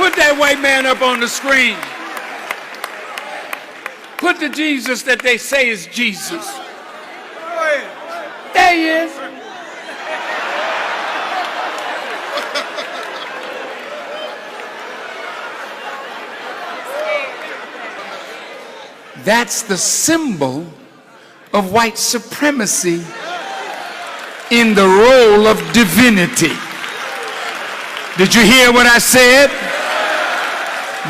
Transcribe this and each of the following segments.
Put that white man up on the screen. Put the Jesus that they say is Jesus. There he is. That's the symbol of white supremacy in the role of divinity. Did you hear what I said?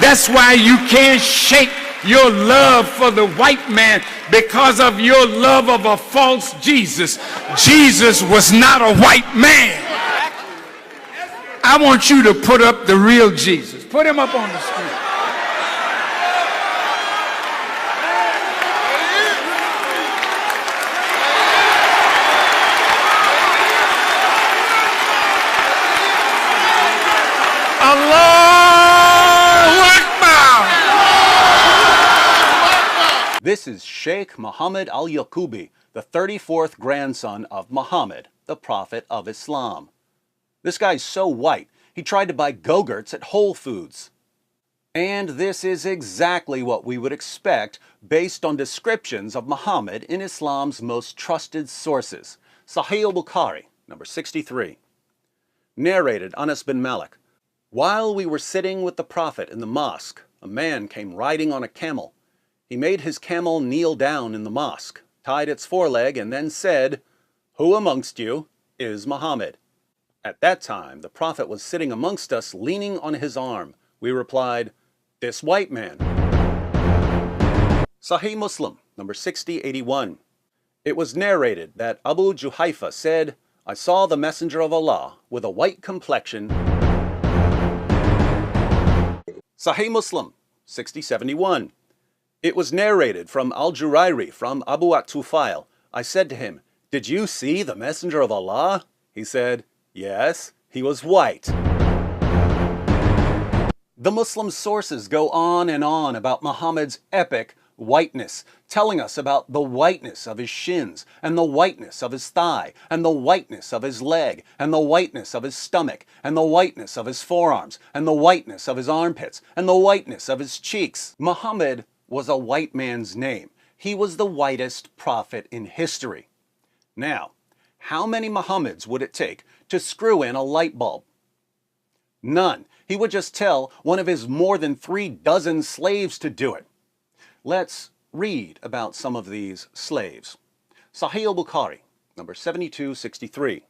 That's why you can't shake your love for the white man because of your love of a false Jesus. Jesus was not a white man. I want you to put up the real Jesus. Put him up on the screen. Allahu Akbar. This is Sheikh Mohammed al-Yaqubi, the 34th grandson of Muhammad, the Prophet of Islam. This guy's so white, he tried to buy Go-Gurts at Whole Foods. And this is exactly what we would expect based on descriptions of Muhammad in Islam's most trusted sources. Sahih al-Bukhari, number 63. Narrated Anas bin Malik. While we were sitting with the Prophet in the mosque, a man came riding on a camel. He made his camel kneel down in the mosque, tied its foreleg, and then said, "Who amongst you is Muhammad?" At that time, the Prophet was sitting amongst us, leaning on his arm. We replied, "This white man." Sahih Muslim, number 6081. It was narrated that Abu Juhayfa said, "I saw the Messenger of Allah with a white complexion." Sahih Muslim, 6071. It was narrated from Al-Jurairi from Abu at-Tufail. I said to him, "Did you see the Messenger of Allah?" He said, "Yes, he was white." The Muslim sources go on and on about Muhammad's epic whiteness, telling us about the whiteness of his shins, and the whiteness of his thigh, and the whiteness of his leg, and the whiteness of his stomach, and the whiteness of his forearms, and the whiteness of his armpits, and the whiteness of his cheeks. Muhammad was a white man's name. He was the whitest prophet in history. Now, how many Muhammads would it take to screw in a light bulb? None. He would just tell one of his more than 36 slaves to do it. Let's read about some of these slaves. Sahih al-Bukhari, number 7263.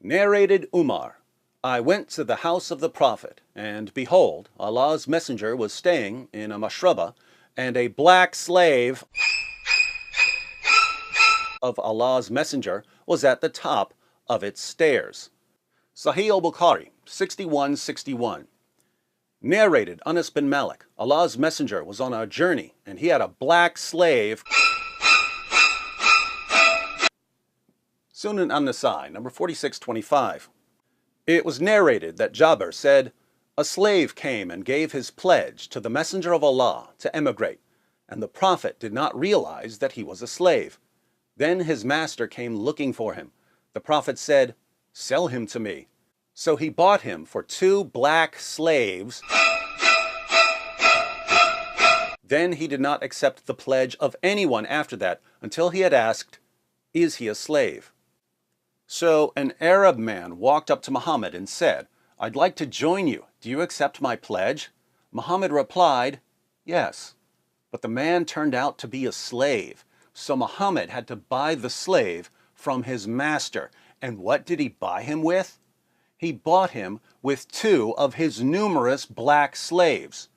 Narrated Umar, I went to the house of the Prophet, and behold, Allah's messenger was staying in a mashraba, and a black slave of Allah's messenger was at the top of its stairs. Sahih al-Bukhari, 6161. Narrated Anas bin Malik, Allah's messenger was on a journey and he had a black slave. Sunan an-Nasai, number 4625. It was narrated that Jabir said, a slave came and gave his pledge to the messenger of Allah to emigrate, and the Prophet did not realize that he was a slave. Then his master came looking for him. The Prophet said, "Sell him to me." So he bought him for 2 black slaves. Then he did not accept the pledge of anyone after that until he had asked, "Is he a slave?" So an Arab man walked up to Muhammad and said, "I'd like to join you. Do you accept my pledge?" Muhammad replied, "Yes." But the man turned out to be a slave. So Muhammad had to buy the slave from his master. And what did he buy him with? He bought him with 2 of his numerous black slaves.